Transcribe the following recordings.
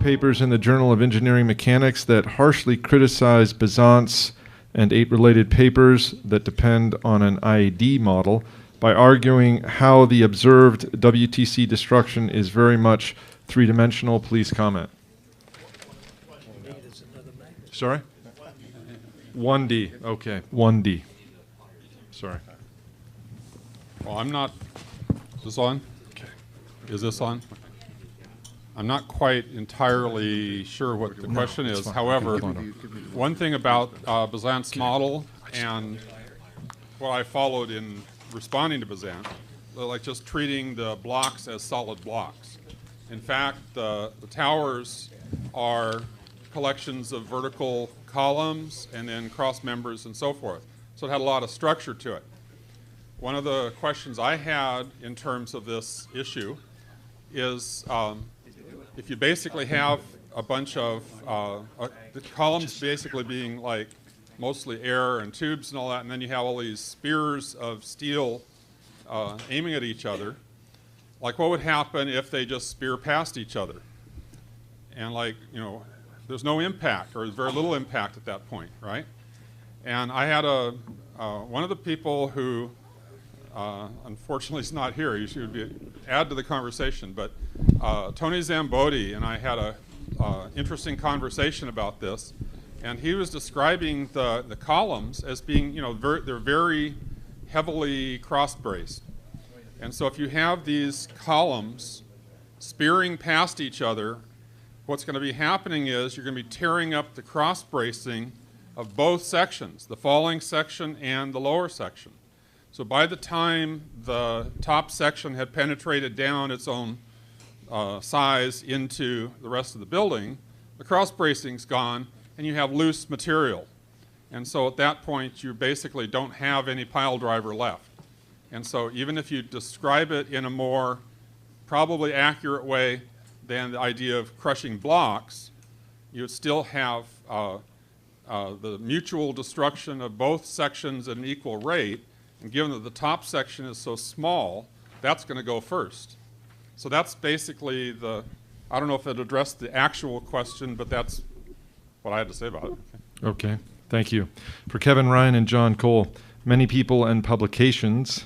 papers in the Journal of Engineering Mechanics that harshly criticize Besant's and 8 related papers that depend on an IAD model by arguing how the observed WTC destruction is very much three-dimensional. Please comment. Sorry? 1D. Okay, 1D. Sorry. Well, I'm not. Is this on? Okay. Is this on? I'm not quite entirely sure what the question is. However, one thing about Besant's model and what I followed in responding to Besant, like just treating the blocks as solid blocks. In fact, the towers are collections of vertical columns and then cross members and so forth. So it had a lot of structure to it. One of the questions I had in terms of this issue is if you basically have a bunch of the columns basically being like mostly air and tubes and all that, and then you have all these spears of steel aiming at each other, like what would happen if they just spear past each other? And like, you know, there's no impact, or very little impact at that point, right? And I had one of the people who unfortunately is not here. You should add to the conversation, but Tony Zambodi and I had a interesting conversation about this, and he was describing the columns as being, you know, they're very heavily cross-braced. And so if you have these columns spearing past each other, what's going to be happening is you're going to be tearing up the cross-bracing of both sections, the falling section and the lower section. So by the time the top section had penetrated down its own size into the rest of the building, the cross-bracing's gone and you have loose material. And so at that point you basically don't have any pile driver left. And so even if you describe it in a more probably accurate way than the idea of crushing blocks, you would still have the mutual destruction of both sections at an equal rate. And given that the top section is so small, that's going to go first. So that's basically I don't know if it addressed the actual question, but that's what I had to say about it. Okay, thank you. For Kevin Ryan and John Cole, many people and publications,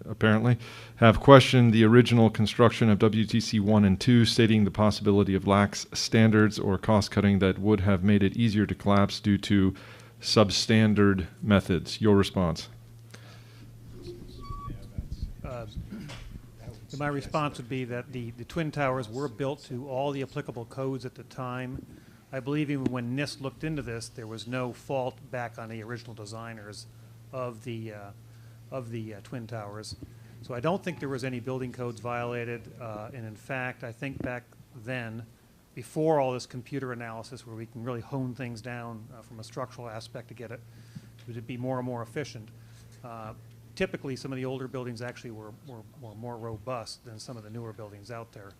apparently, have questioned the original construction of WTC 1 and 2, stating the possibility of lax standards or cost cutting that would have made it easier to collapse due to substandard methods. Your response? My response would be that the Twin Towers were built to all the applicable codes at the time. I believe even when NIST looked into this, there was no fault back on the original designers of the Twin Towers. So I don't think there was any building codes violated. And in fact, I think back then, before all this computer analysis where we can really hone things down from a structural aspect to get it to be more and more efficient, typically some of the older buildings actually were more robust than some of the newer buildings out there.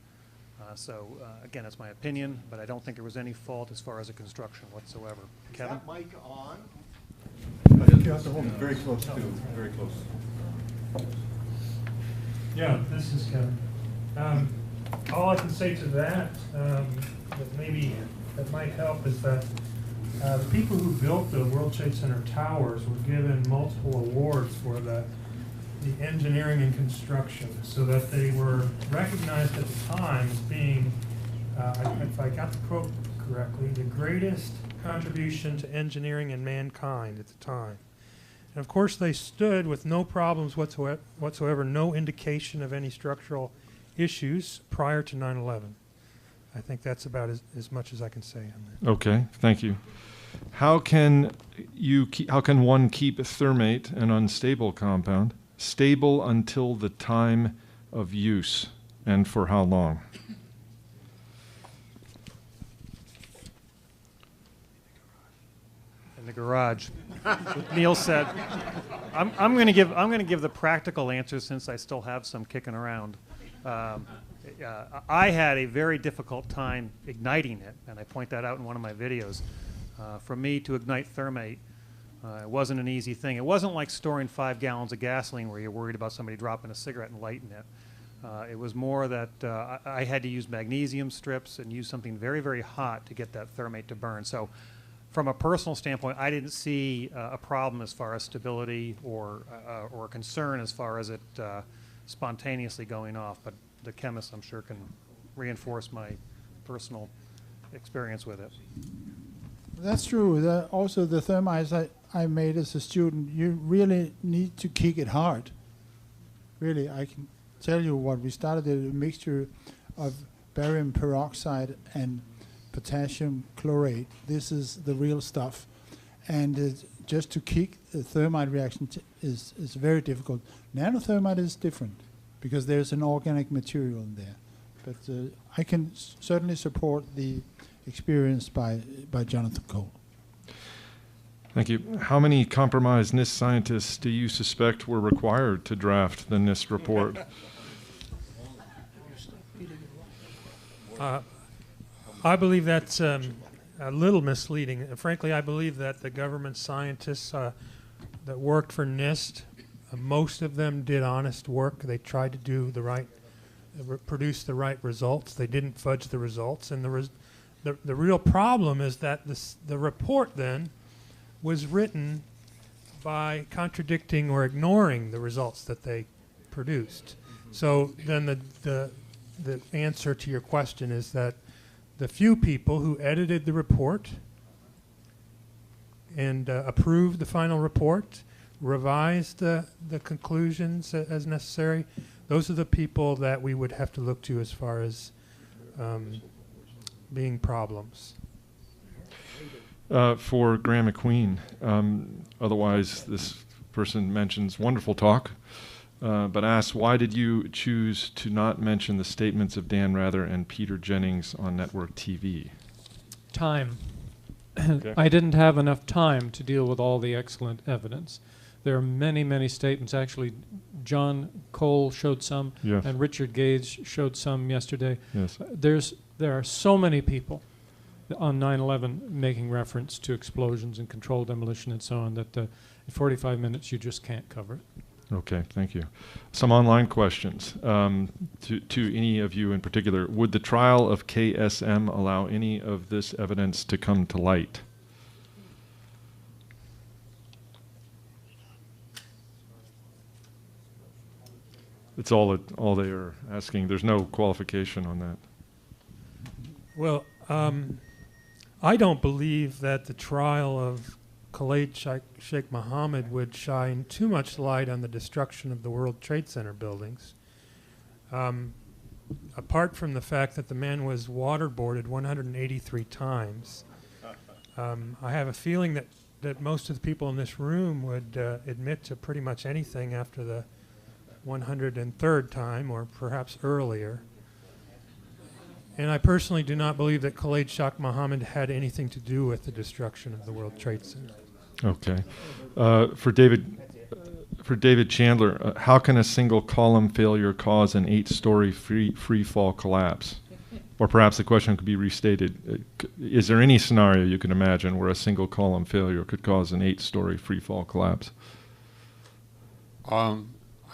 Again, that's my opinion, but I don't think there was any fault as far as the construction whatsoever. Kevin? Is that mic on? I think you have to hold it very close to, very close. Yeah, this is Kevin. All I can say to that that might help is that the people who built the World Trade Center towers were given multiple awards for the engineering and construction, so that they were recognized at the time as being, if I got the quote correctly, the greatest contribution to engineering and mankind at the time. And of course they stood with no problems whatsoever, no indication of any structural issues prior to 9/11. I think that's about as much as I can say on that. Okay, thank you. How can one keep thermate, an unstable compound, stable until the time of use, and for how long? In the garage. Neil said, I'm going to give the practical answer since I still have some kicking around. I had a very difficult time igniting it, and I point that out in one of my videos. For me to ignite thermate, it wasn't an easy thing. It wasn't like storing 5 gallons of gasoline where you're worried about somebody dropping a cigarette and lighting it. It was more that I had to use magnesium strips and use something very, very hot to get that thermate to burn. So from a personal standpoint, I didn't see a problem as far as stability or a concern as far as it spontaneously going off. But the chemist, I'm sure, can reinforce my personal experience with it. That's true. Also, the thermites I made as a student, you really need to kick it hard. Really, I can tell you what we started, a mixture of barium peroxide and potassium chlorate. This is the real stuff. And just to kick the thermite reaction is very difficult. Nanothermite is different because there's an organic material in there. But I can certainly support the experience by Jonathan Cole. Thank you. How many compromised NIST scientists do you suspect were required to draft the NIST report? I believe that's a little misleading. Frankly, I believe that the government scientists that worked for NIST, most of them did honest work. They tried to do the right, produce the right results. They didn't fudge the results. And the real problem is that the report then was written by contradicting or ignoring the results that they produced. So then the answer to your question is that the few people who edited the report and approved the final report, revised the conclusions as necessary, those are the people that we would have to look to as far as being problems. For Graham McQueen, otherwise this person mentions wonderful talk, but asks, why did you choose to not mention the statements of Dan Rather and Peter Jennings on network TV? Time. Okay. I didn't have enough time to deal with all the excellent evidence. There are many, many statements. Actually, John Cole showed some, Yes. and Richard Gage showed some yesterday. Yes. There are so many people on 9/11 making reference to explosions and controlled demolition and so on that in 45 minutes you just can't cover it. Okay, thank you. Some online questions to any of you in particular. Would the trial of KSM allow any of this evidence to come to light? It's all they are asking. There's no qualification on that. Well, I don't believe that the trial of Khalid Sheikh Mohammed would shine too much light on the destruction of the World Trade Center buildings. Apart from the fact that the man was waterboarded 183 times, I have a feeling that most of the people in this room would admit to pretty much anything after the 103rd time, or perhaps earlier. And I personally do not believe that Khalid Sheikh Mohammed had anything to do with the destruction of the World Trade Center. Okay. For David Chandler, how can a single column failure cause an 8-story free fall collapse? Or perhaps the question could be restated. Is there any scenario you can imagine where a single column failure could cause an 8-story free fall collapse?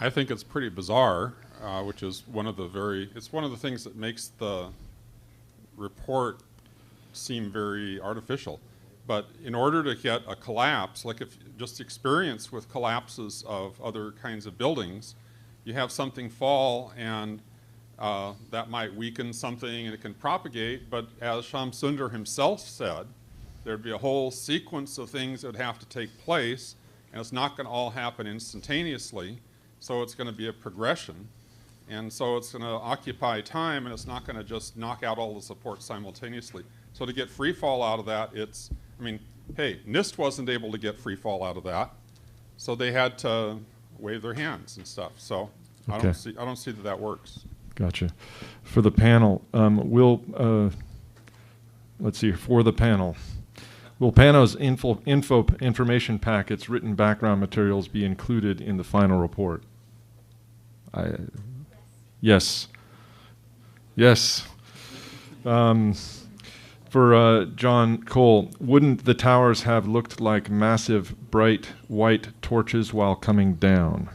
I think it's pretty bizarre, which is one of the things that makes the report seem very artificial. But in order to get a collapse, like if just experience with collapses of other kinds of buildings, you have something fall and that might weaken something and it can propagate, but as Shamsunder himself said, there'd be a whole sequence of things that would have to take place, and it's not going to all happen instantaneously, so it's going to be a progression. And so it's going to occupy time, and it's not going to just knock out all the support simultaneously. So to get free fall out of that, hey, NIST wasn't able to get free fall out of that, so they had to wave their hands and stuff. So Okay. I don't see that works. Gotcha. For the panel, let's see, for the panel, will PANO's information packets, written background materials be included in the final report? Yes. Yes. For John Cole, wouldn't the towers have looked like massive, bright, white torches while coming down?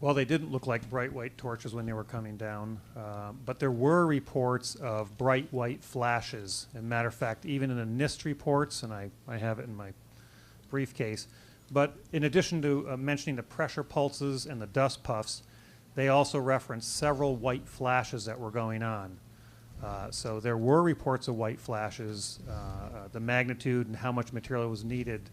Well, they didn't look like bright white torches when they were coming down, but there were reports of bright white flashes. As a matter of fact, even in the NIST reports, and I have it in my briefcase, but in addition to mentioning the pressure pulses and the dust puffs, they also referenced several white flashes that were going on. So there were reports of white flashes. The magnitude and how much material was needed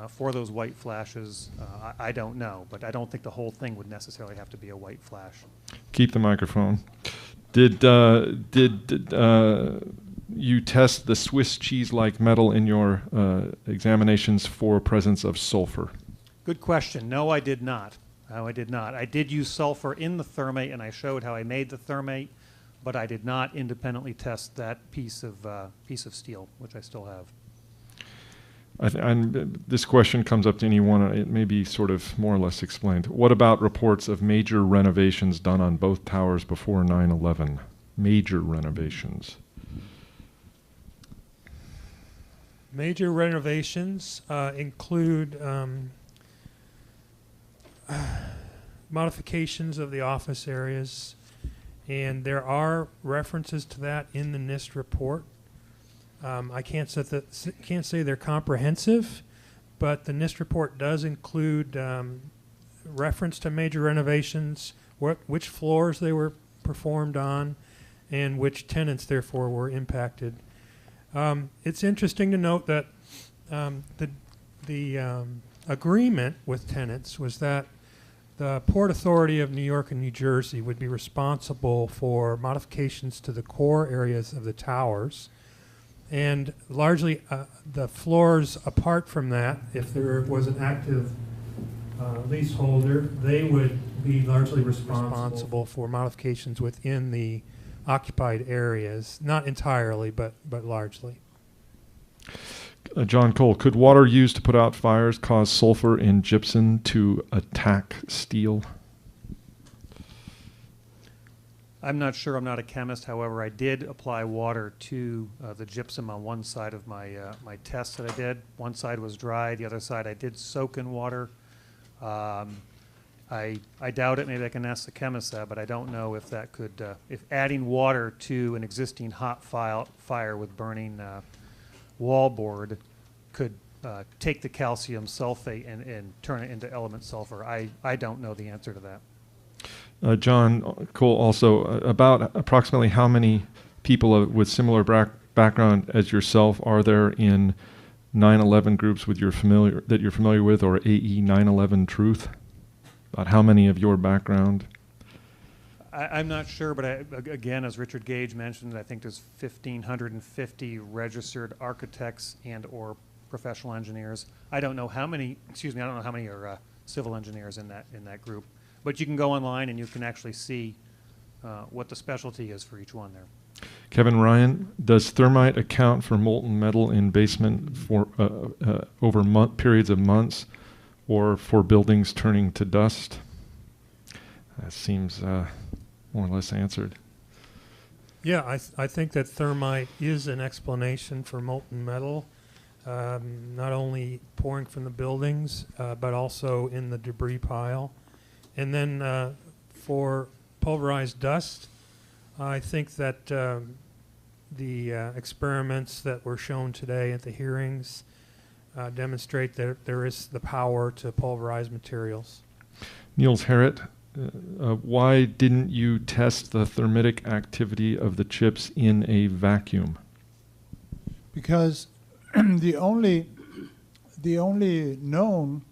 for those white flashes, I don't know, but I don't think the whole thing would necessarily have to be a white flash. Keep the microphone. Did you test the Swiss cheese-like metal in your examinations for presence of sulfur? Good question. No, I did not. No, I did not. I did use sulfur in the thermate, and I showed how I made the thermate, but I did not independently test that piece of steel, which I still have. And this question comes up to anyone. It may be sort of more or less explained. What about reports of major renovations done on both towers before 9/11? Major renovations. Major renovations include modifications of the office areas, and there are references to that in the NIST report. I can't say they're comprehensive, but the NIST report does include reference to major renovations, which floors they were performed on, and which tenants therefore were impacted. It's interesting to note that the agreement with tenants was that the Port Authority of New York and New Jersey would be responsible for modifications to the core areas of the towers, and largely the floors apart from that, if there was an active leaseholder, they would be largely responsible for modifications within the occupied areas, not entirely, but largely. John Cole, could water used to put out fires cause sulfur in gypsum to attack steel? I'm not sure. I'm not a chemist. However, I did apply water to the gypsum on one side of my my test that I did. One side was dry. The other side I did soak in water. I doubt it. Maybe I can ask the chemist that, but I don't know if that could, if adding water to an existing hot fire with burning wallboard could take the calcium sulfate and turn it into element sulfur. I don't know the answer to that. John Cole, also, about approximately how many people with similar background as yourself are there in 9/11 groups that you're familiar with, or AE 9/11 Truth? About how many of your background? I'm not sure, but again, as Richard Gage mentioned, I think there's 1,550 registered architects and or professional engineers. I don't know how many. Excuse me. I don't know how many are civil engineers in that group. But you can go online and you can actually see what the specialty is for each one there. Kevin Ryan, does thermite account for molten metal in basement for over periods of months, or for buildings turning to dust? That seems more or less answered. Yeah, I think that thermite is an explanation for molten metal, not only pouring from the buildings, but also in the debris pile. And then for pulverized dust, I think that the experiments that were shown today at the hearings demonstrate that there is the power to pulverize materials. Niels Harrit, why didn't you test the thermitic activity of the chips in a vacuum? Because the only known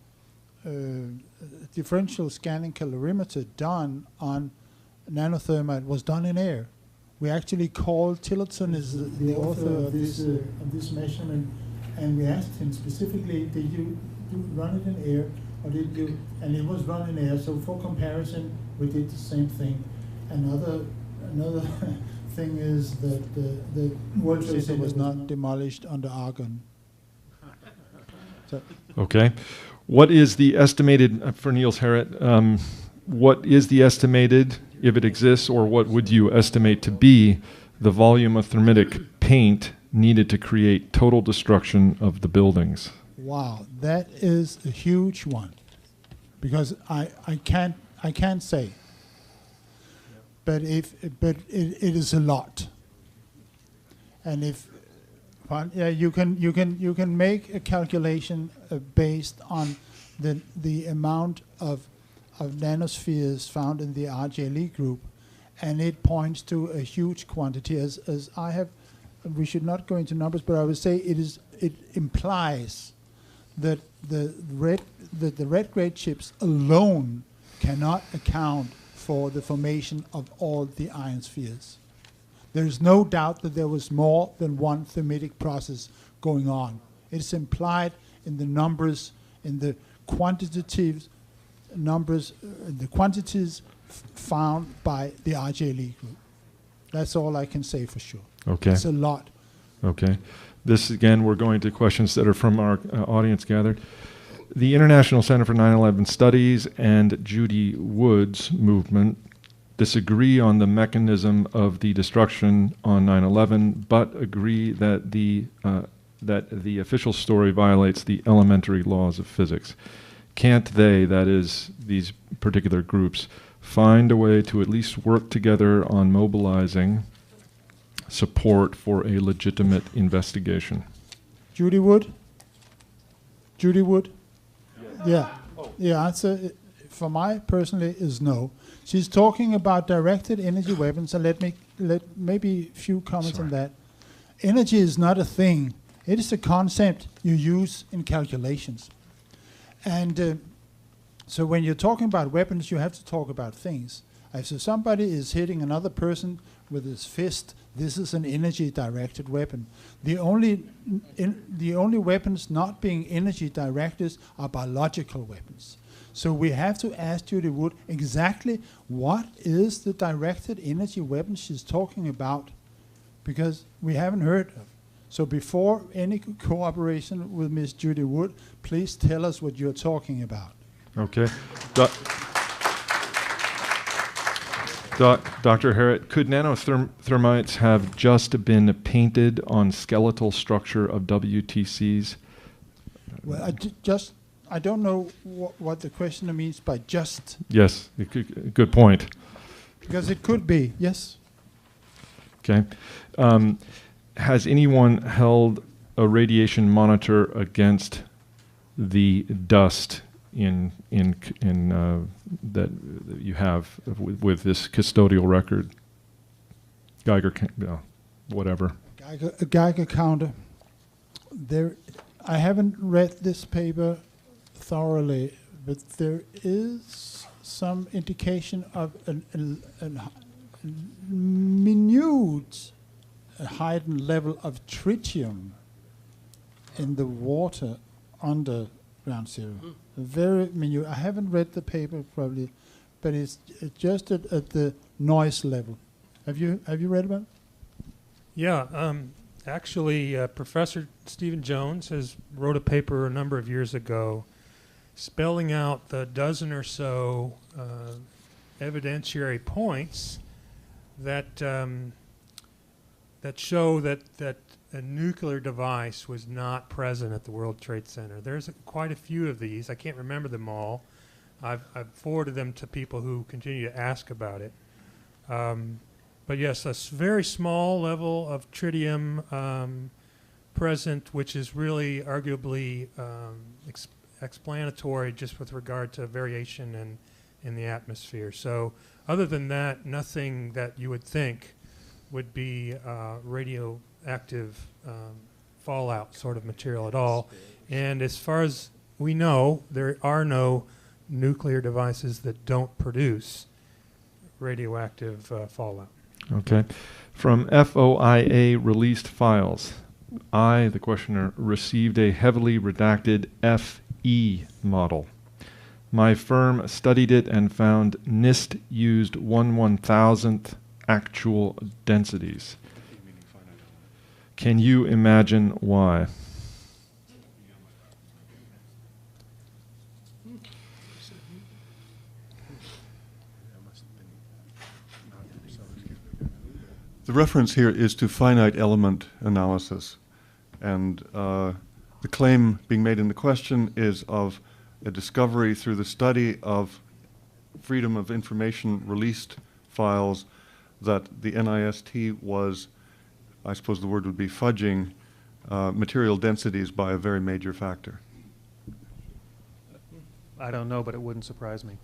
differential scanning calorimeter done on nanothermite was done in air. We actually called Tillotson, is the author of this measurement, and we asked him specifically, did you run it in air, or did you? And it was run in air. So for comparison, we did the same thing. Another thing is that the World Trade Center was not demolished under argon. So Okay. What is the estimated, for Niels Harrit, what is the estimated, if it exists, or what would you estimate to be the volume of thermitic paint needed to create total destruction of the buildings? wow, that is a huge one, because I I can't say. But it is a lot. And if you can make a calculation based on the amount of nanospheres found in the RGLE group, and it points to a huge quantity. As I have, we should not go into numbers, but I would say it implies that the red grade chips alone cannot account for the formation of all the ionospheres. There is no doubt that there was more than one thermitic process going on. It's implied in the numbers, in the quantitative numbers, the quantities found by the RGLE group. That's all I can say for sure. Okay. It's a lot. Okay. This, again, we're going to questions that are from our audience gathered. The International Center for 9/11 Studies and Judy Wood's movement disagree on the mechanism of the destruction on 9/11, but agree that the official story violates the elementary laws of physics. Can't they, that is, these particular groups, find a way to at least work together on mobilizing support for a legitimate investigation? Judy Wood? Judy Wood? Yeah. The answer for my personally is no. She's talking about directed energy weapons, and let maybe a few comments on that. Energy is not a thing. It is a concept you use in calculations. And so when you're talking about weapons, you have to talk about things. If somebody is hitting another person with his fist, this is an energy-directed weapon. The only weapons not being energy-directed are biological weapons. So we have to ask Judy Wood exactly what is the directed energy weapon she's talking about, because we haven't heard of. So before any cooperation with Ms. Judy Wood, please tell us what you're talking about. Okay. Dr. Harriet, could nanothermites have just been painted on skeletal structure of WTCs? Well, I don't know what the questioner means by just. Yes, good point. Because it could be, yes. Okay. Has anyone held a radiation monitor against the dust in that you have with this custodial record? Geiger, whatever. A Geiger counter. I haven't read this paper thoroughly, but there is some indication of a minute heightened level of tritium in the water under ground zero. Very minute. I haven't read the paper probably, but it's just at the noise level. Have you read about it? Yeah, actually, Professor Stephen Jones has wrote a paper a number of years ago spelling out the dozen or so evidentiary points that that show that a nuclear device was not present at the World Trade Center. There's quite a few of these. I can't remember them all. I've forwarded them to people who continue to ask about it. But yes, a very small level of tritium present, which is really arguably explanatory just with regard to variation in the atmosphere. So other than that, nothing that you would think would be radioactive fallout sort of material at all. And as far as we know, there are no nuclear devices that don't produce radioactive fallout. Okay. From FOIA released files, I, the questioner, received a heavily redacted FE model. My firm studied it and found NIST used 1/1000th actual densities. Can you imagine why? The reference here is to finite element analysis, and the claim being made in the question is of a discovery through the study of Freedom of Information released files that the NIST was, I suppose the word would be fudging, material densities by a very major factor. I don't know, but it wouldn't surprise me.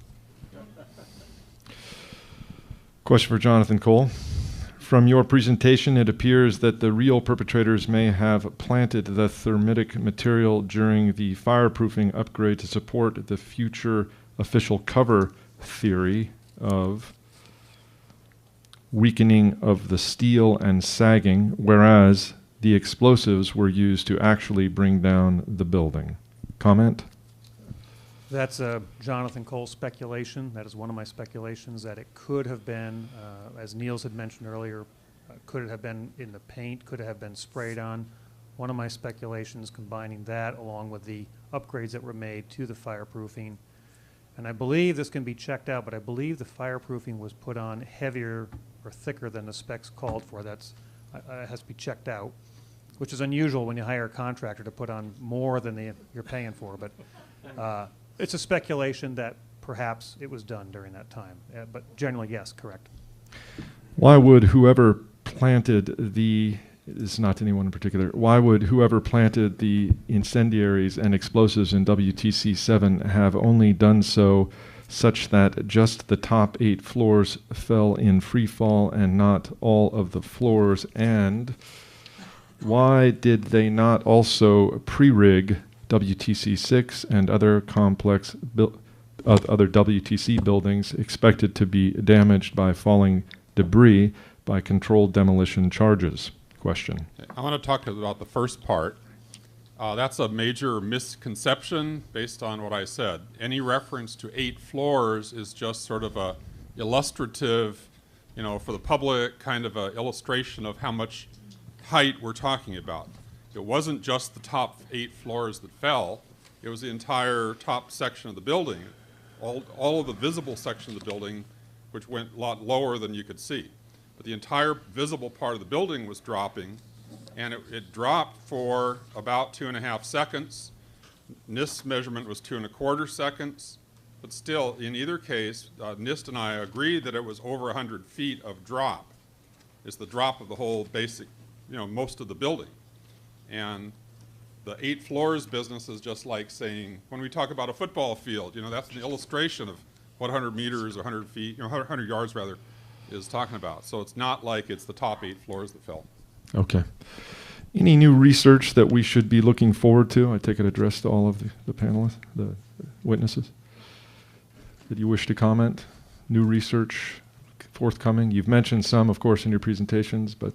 Question for Jonathan Cole. From your presentation, it appears that the real perpetrators may have planted the thermitic material during the fireproofing upgrade to support the future official cover theory of weakening of the steel and sagging, whereas the explosives were used to actually bring down the building. Comment? That's Jonathan Cole's speculation. That is one of my speculations, that it could have been, as Niels had mentioned earlier, could it have been in the paint, could it have been sprayed on. One of my speculations combining that along with the upgrades that were made to the fireproofing. And I believe this can be checked out, but I believe the fireproofing was put on heavier or thicker than the specs called for. That's it has to be checked out, which is unusual when you hire a contractor to put on more than you're paying for. But it's a speculation that perhaps it was done during that time. But generally, yes, correct. Why would whoever planted the, this is not anyone in particular, why would whoever planted the incendiaries and explosives in WTC 7 have only done so such that just the top 8 floors fell in free fall and not all of the floors? And why did they not also pre-rig WTC 6 and other complex other WTC buildings expected to be damaged by falling debris by controlled demolition charges? Question. I want to talk about the first part. That's a major misconception based on what I said. Any reference to 8 floors is just sort of a illustrative, for the public, kind of an illustration of how much height we're talking about. It wasn't just the top 8 floors that fell. It was the entire top section of the building, all of the visible section of the building, which went a lot lower than you could see. But the entire visible part of the building was dropping, and it dropped for about 2.5 seconds. NIST measurement was 2.25 seconds. But still, in either case, NIST and I agreed that it was over 100 feet of drop. It's the drop of the whole basic, most of the building. And the 8 floors business is just like saying, when we talk about a football field, that's an illustration of what 100 meters or 100 feet, 100 yards rather, is talking about. So it's not like it's the top 8 floors that fell. Okay. Any new research that we should be looking forward to? I take it addressed to all of the panelists, the witnesses. That you wish to comment? New research forthcoming? You've mentioned some, of course, in your presentations, but...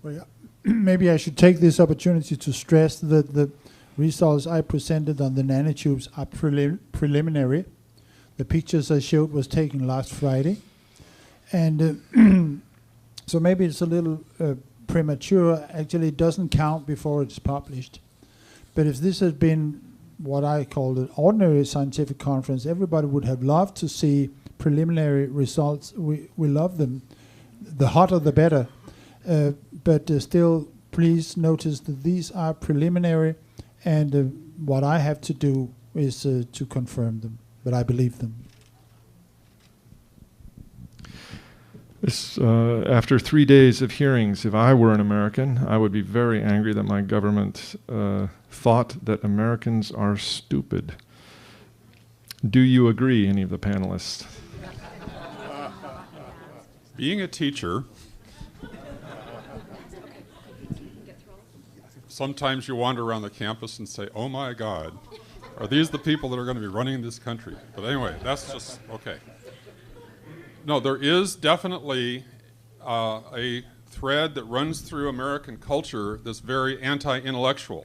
Well, yeah. Maybe I should take this opportunity to stress that the results I presented on the nanotubes are preliminary. The pictures I showed was taken last Friday. And so maybe it's a little premature. Actually, it doesn't count before it's published. But if this had been what I call an ordinary scientific conference, everybody would have loved to see preliminary results. We love them. The hotter, the better. But still, please notice that these are preliminary, and what I have to do is to confirm them, but I believe them. This, after 3 days of hearings, if I were an American, I would be very angry that my government thought that Americans are stupid. Do you agree, any of the panelists? Being a teacher, sometimes you wander around the campus and say, oh my God, are these the people that are going to be running this country? But anyway, that's just, okay. No, there is definitely a thread that runs through American culture that's very anti-intellectual.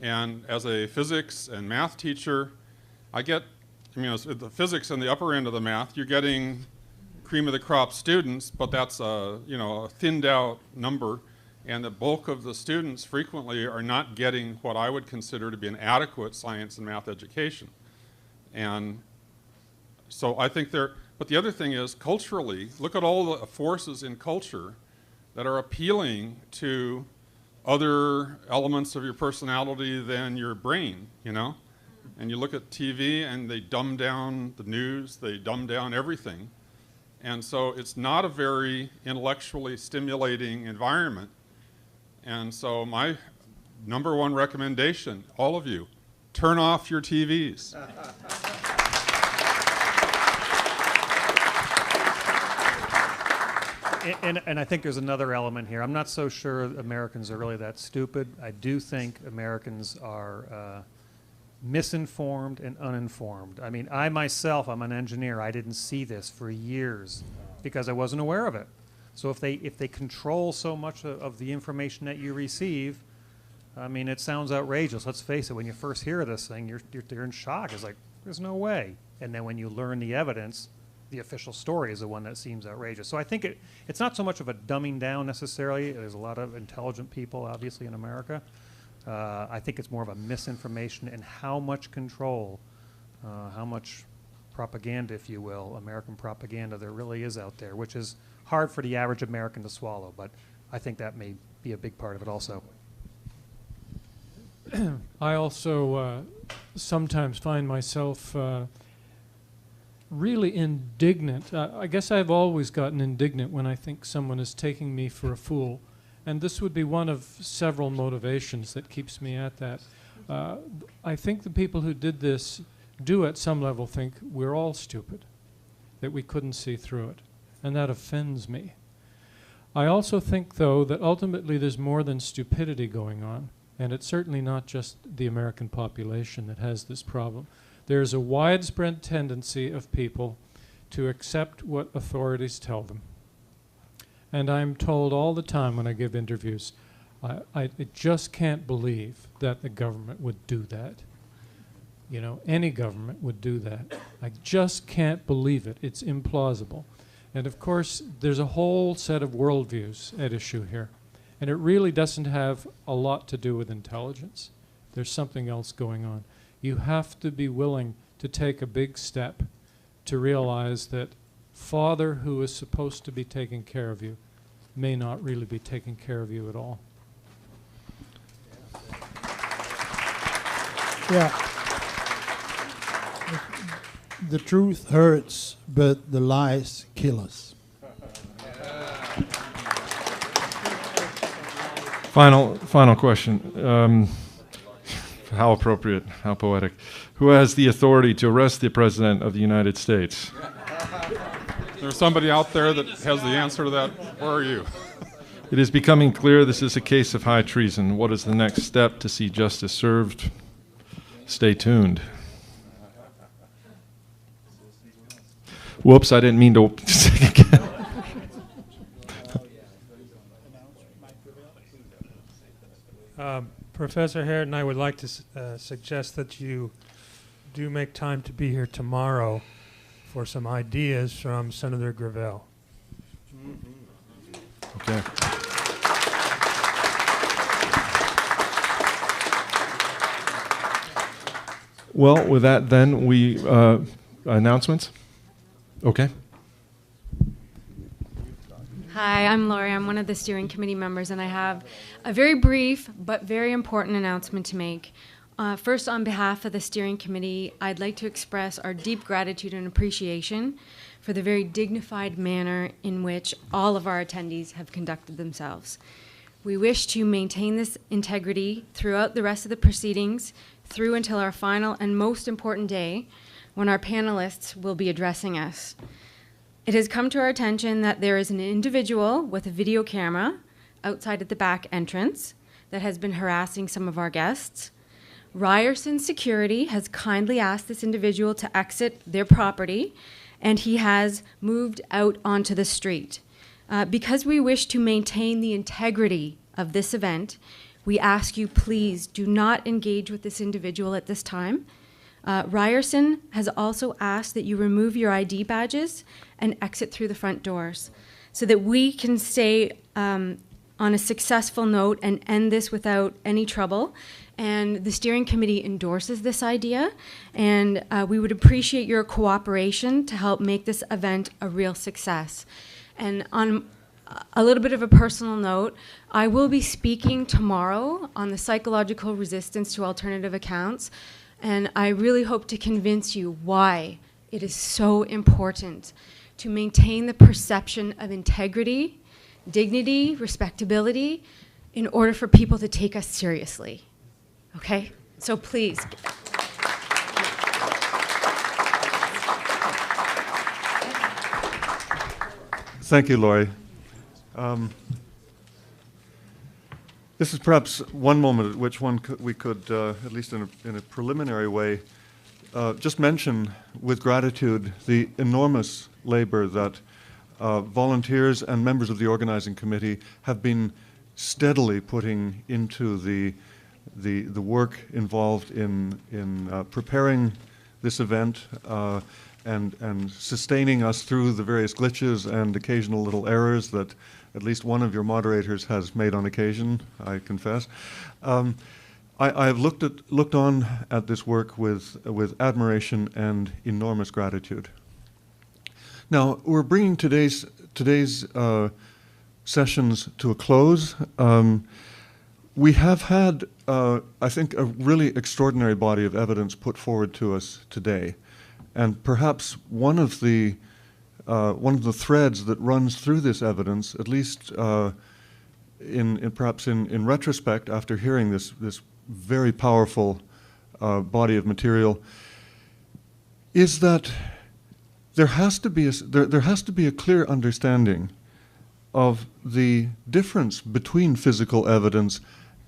And as a physics and math teacher, I get, the physics and the upper end of the math, you're getting cream of the crop students, but that's a thinned out number. And the bulk of the students frequently are not getting what I would consider to be an adequate science and math education. And so I think but the other thing is, culturally, look at all the forces in culture that are appealing to other elements of your personality than your brain, And you look at TV and they dumb down the news, they dumb down everything. And so it's not a very intellectually stimulating environment. And so my number one recommendation, all of you, turn off your TVs. And I think there's another element here. I'm not so sure Americans are really that stupid. I do think Americans are misinformed and uninformed. I mean, I myself, I'm an engineer. I didn't see this for years because I wasn't aware of it. So if they control so much of the information that you receive, I mean, it sounds outrageous. Let's face it. When you first hear this thing, you're in shock. It's like, there's no way. And then when you learn the evidence, the official story is the one that seems outrageous. So I think it's not so much of a dumbing down necessarily. There's a lot of intelligent people, obviously, in America. I think it's more of a misinformation and how much control, how much propaganda, if you will, American propaganda there really is out there, which is hard for the average American to swallow. But I think that may be a big part of it also. I also sometimes find myself really indignant. I guess I've always gotten indignant when I think someone is taking me for a fool. And this would be one of several motivations that keeps me at that. I think the people who did this do at some level think we're all stupid, that we couldn't see through it. And that offends me. I also think, though, that ultimately there's more than stupidity going on. And it's certainly not just the American population that has this problem. There's a widespread tendency of people to accept what authorities tell them. And I'm told all the time when I give interviews, I just can't believe that the government would do that. You know, any government would do that. I just can't believe it. It's implausible. And of course, there's a whole set of worldviews at issue here. And it really doesn't have a lot to do with intelligence. There's something else going on. You have to be willing to take a big step to realize that Father, who is supposed to be taking care of you, may not really be taking care of you at all. Yeah. The truth hurts, but the lies kill us. Final question. How appropriate, how poetic. Who has the authority to arrest the President of the United States? There's somebody out there that has the answer to that. Where are you? It is becoming clear this is a case of high treason. What is the next step to see justice served? Stay tuned. Whoops, I didn't mean to say it again. Professor Harrington, I would like to suggest that you do make time to be here tomorrow for some ideas from Senator Gravel. Okay. Well, with that, then we announcements. Okay. Hi, I'm Lori. I'm one of the steering committee members, and I have a very brief but very important announcement to make. First, on behalf of the steering committee, I'd like to express our deep gratitude and appreciation for the very dignified manner in which all of our attendees have conducted themselves. We wish to maintain this integrity throughout the rest of the proceedings, through until our final and most important day, when our panelists will be addressing us. It has come to our attention that there is an individual with a video camera outside at the back entrance that has been harassing some of our guests. Ryerson Security has kindly asked this individual to exit their property, and he has moved out onto the street. Because we wish to maintain the integrity of this event, we ask you please do not engage with this individual at this time. Ryerson has also asked that you remove your ID badges and exit through the front doors so that we can stay on a successful note and end this without any trouble. And the steering committee endorses this idea, and we would appreciate your cooperation to help make this event a real success. And on a little bit of a personal note, I will be speaking tomorrow on the psychological resistance to alternative accounts. And I really hope to convince you why it is so important to maintain the perception of integrity, dignity, respectability, in order for people to take us seriously. Okay? So please. Thank you, Laurie. This is perhaps one moment at which we could, at least in a preliminary way, just mention with gratitude the enormous labor that volunteers and members of the organizing committee have been steadily putting into the work involved in preparing this event and sustaining us through the various glitches and occasional little errors that at least one of your moderators has made on occasion, I confess. I have looked on at this work with admiration and enormous gratitude. Now, we're bringing today's sessions to a close. We have had, I think, a really extraordinary body of evidence put forward to us today. And perhaps one of the threads that runs through this evidence, at least perhaps in retrospect, after hearing this very powerful body of material, is that there has to be a clear understanding of the difference between physical evidence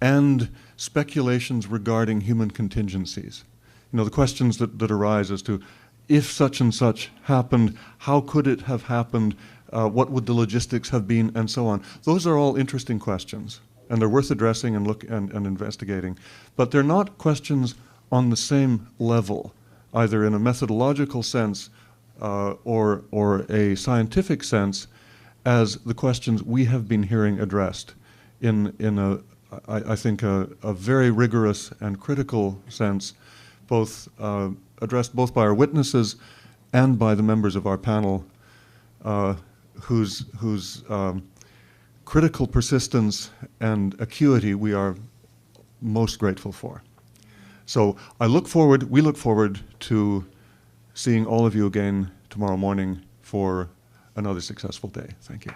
and speculations regarding human contingencies. You know, the questions that arise as to if such and such happened, how could it have happened, what would the logistics have been, and so on. Those are all interesting questions, and they're worth addressing and investigating. But they're not questions on the same level, either in a methodological sense or a scientific sense, as the questions we have been hearing addressed in I think a very rigorous and critical sense, both addressed both by our witnesses and by the members of our panel, whose critical persistence and acuity we are most grateful for. So we look forward to seeing all of you again tomorrow morning for another successful day. Thank you.